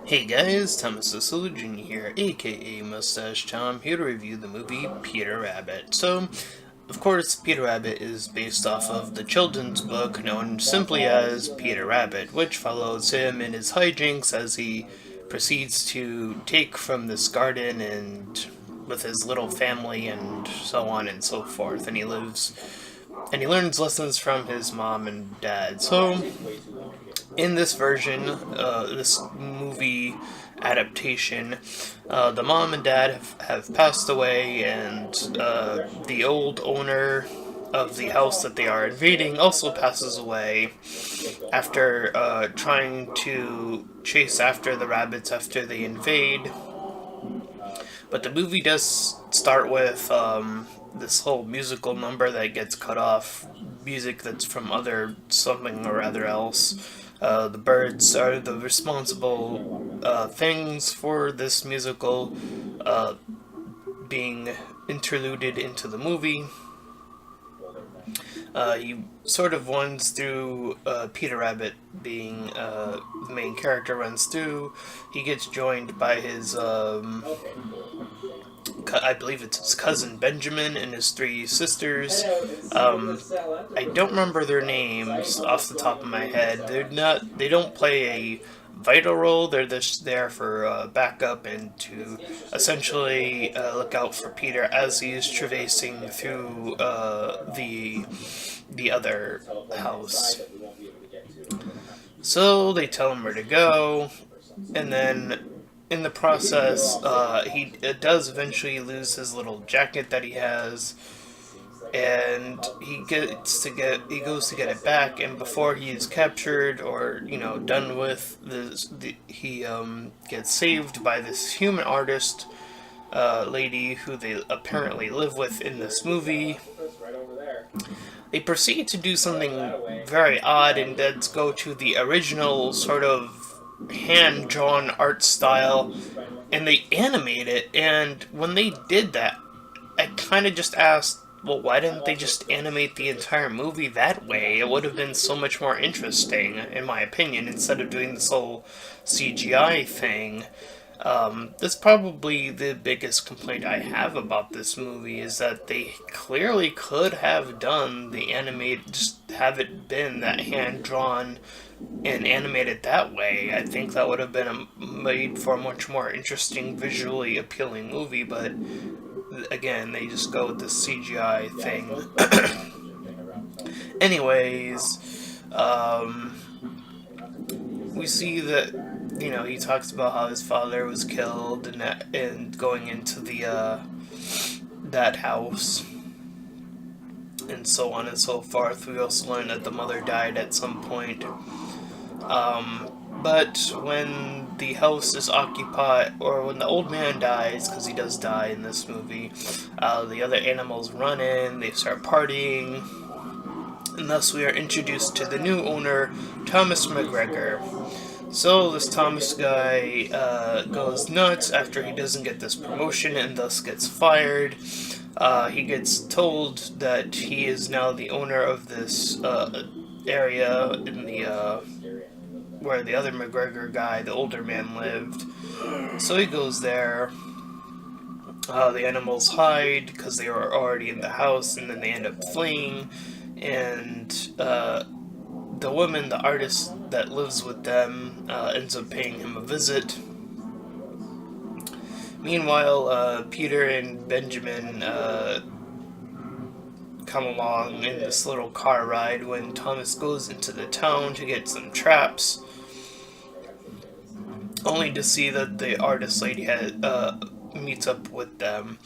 Hey guys, Thomas the Solution here, aka Mustached Tom, here to review the movie Peter Rabbit. So, of course, Peter Rabbit is based off of the children's book known simply as Peter Rabbit, which follows him in his hijinks as he proceeds to take from this garden and with his little family and so on and so forth. And he learns lessons from his mom and dad. So, in this version, this movie adaptation, the mom and dad have passed away, and the old owner of the house that they are invading also passes away after trying to chase after the rabbits after they invade. But the movie does start with this whole musical number that gets cut off, music that's from other something or other else. The birds are the responsible things for this musical being interluded into the movie. He sort of runs through Peter Rabbit being the main character runs through. He gets joined by his I believe it's his cousin Benjamin and his three sisters. I don't remember their names off the top of my head. They don't play a vital role. They're just there for backup and to essentially look out for Peter as he's traversing through the other house. So they tell him where to go, and then in the process, he does eventually lose his little jacket that he has, and he goes to get it back, and before he is captured or done with this, he gets saved by this human artist lady who they apparently live with in this movie. They proceed to do something very odd, and that's go to the original sort of hand-drawn art style, and they animate it. And when they did that, I kind of just asked, well, why didn't they just animate the entire movie that way? It would have been so much more interesting, in my opinion, instead of doing this whole CGI thing. That's probably the biggest complaint I have about this movie is that they clearly could have done the animate, just have it been that hand drawn and animated that way. I think that would have been made for a much more interesting, visually appealing movie, but again, they just go with the CGI thing. Anyways, we see that he talks about how his father was killed and going into the that house and so on and so forth. We also learn that the mother died at some point. But when the house is occupied, or when the old man dies, because he does die in this movie, the other animals run in, they start partying, and thus we are introduced to the new owner, Thomas McGregor. So this Thomas guy goes nuts after he doesn't get this promotion and thus gets fired. He gets told that he is now the owner of this area in the where the other McGregor guy, the older man, lived. So he goes there. The animals hide because they were already in the house, and then they end up fleeing. And the woman, the artist that lives with them, ends up paying him a visit. Meanwhile, Peter and Benjamin come along in this little car ride when Thomas goes into the town to get some traps, only to see that the artist lady meets up with them.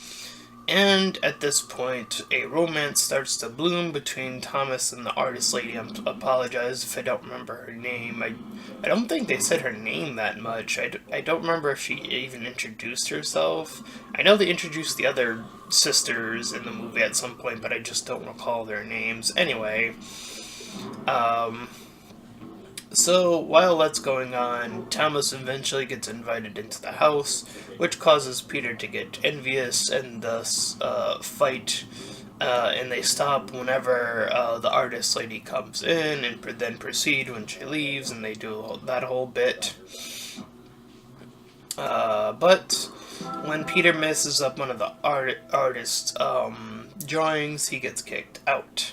And at this point, a romance starts to bloom between Thomas and the artist lady. I apologize if I don't remember her name. I don't think they said her name that much. I don't remember if she even introduced herself. I know they introduced the other sisters in the movie at some point, but I just don't recall their names. Anyway, so while that's going on, Thomas eventually gets invited into the house, which causes Peter to get envious and thus fight. And they stop whenever the artist lady comes in, and then proceed when she leaves, and they do that whole bit. But when Peter messes up one of the artist's drawings, he gets kicked out.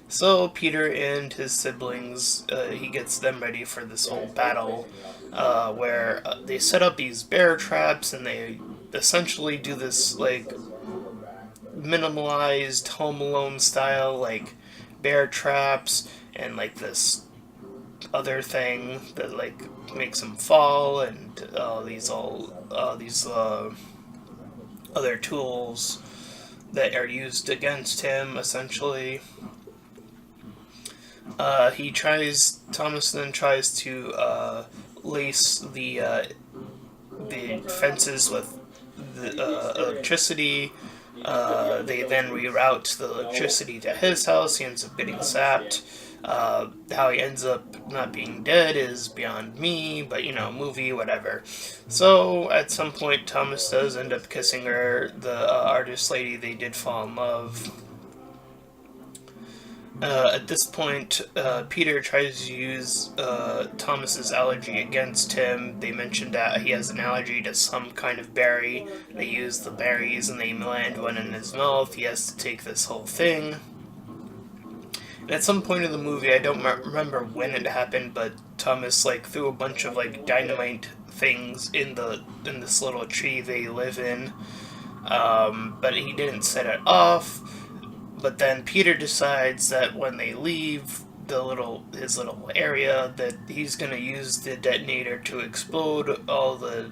So Peter and his siblings, he gets them ready for this whole battle, where they set up these bear traps, and they essentially do this like minimalized Home Alone style like bear traps and like this other thing that like makes him fall, and these other tools that are used against him essentially. Thomas then tries to lace the fences with the electricity. They then reroute the electricity to his house. He ends up getting sapped. How he ends up not being dead is beyond me, but movie, whatever. So at some point, Thomas does end up kissing her, the artist lady. They did fall in love. At this point, Peter tries to use Thomas's allergy against him. They mentioned that he has an allergy to some kind of berry. They use the berries and they land one in his mouth. He has to take this whole thing. And at some point in the movie, I don't remember when it happened, but Thomas like threw a bunch of like dynamite things in this little tree they live in. But he didn't set it off. But then Peter decides that when they leave his little area, that he's gonna use the detonator to explode all the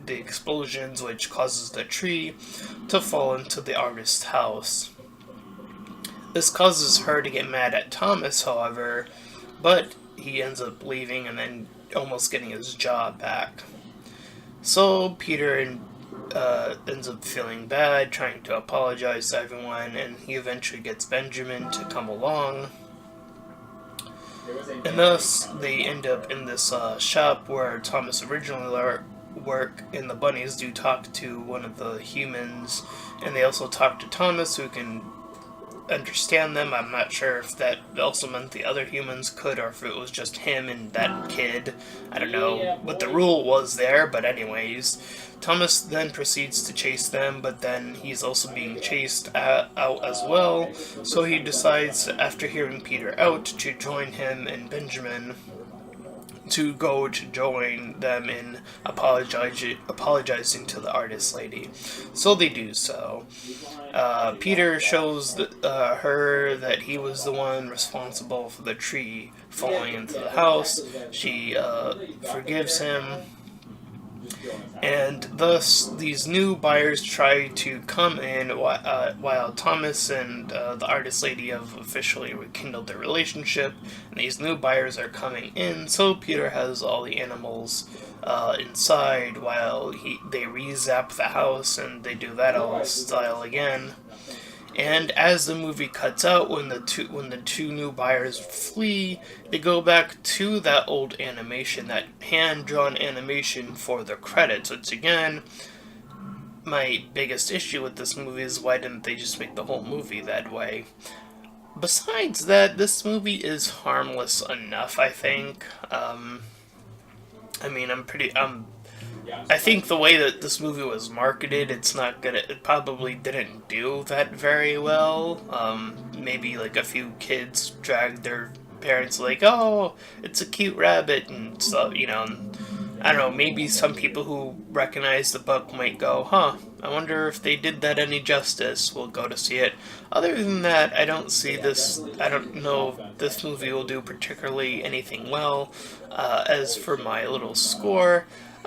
explosions, which causes the tree to fall into the artist's house. This causes her to get mad at Thomas, however, but he ends up leaving and then almost getting his job back. So Peter ends up feeling bad, trying to apologize to everyone, and he eventually gets Benjamin to come along. And thus, they end up in this shop where Thomas originally worked, and the bunnies do talk to one of the humans, and they also talk to Thomas, who can understand them. I'm not sure if that also meant the other humans could, or if it was just him and that kid. I don't know what the rule was there, but anyways, Thomas then proceeds to chase them, but then he's also being chased out as well, so he decides, after hearing Peter out, to join him and Benjamin to go to join them in apologizing to the artist lady. So they do so. Peter shows her that he was the one responsible for the tree falling into the house. She forgives him. And thus, these new buyers try to come in while Thomas and the artist lady have officially rekindled their relationship. And these new buyers are coming in, so Peter has all the animals inside while they re-zap the house, and they do that all style again. And as the movie cuts out, when the two new buyers flee, they go back to that old animation, that hand-drawn animation for the credits. Which again, my biggest issue with this movie is, why didn't they just make the whole movie that way? Besides that, this movie is harmless enough, I think. I think the way that this movie was marketed, it probably didn't do that very well. Maybe like a few kids dragged their parents like, oh, it's a cute rabbit and stuff, I don't know, maybe some people who recognize the book might go, huh, I wonder if they did that any justice. We'll go to see it. Other than that, I don't know if this movie will do particularly anything well. As for my little score,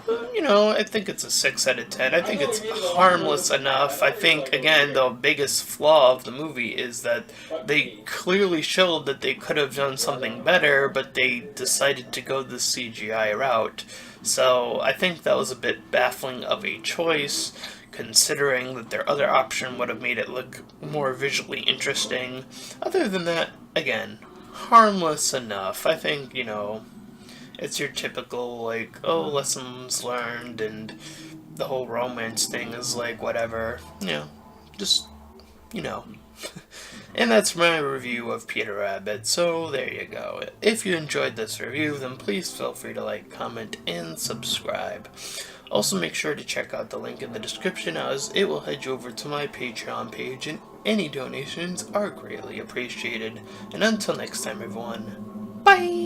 I think it's a 6 out of 10. I think it's harmless enough. I think, again, the biggest flaw of the movie is that they clearly showed that they could have done something better, but they decided to go the CGI route. So I think that was a bit baffling of a choice, considering that their other option would have made it look more visually interesting. Other than that, again, harmless enough. I think, it's your typical, like, oh, lessons learned, and the whole romance thing is like, whatever. Just, And that's my review of Peter Rabbit, so there you go. If you enjoyed this review, then please feel free to like, comment, and subscribe. Also make sure to check out the link in the description, as it will head you over to my Patreon page, and any donations are greatly appreciated. And until next time, everyone, bye!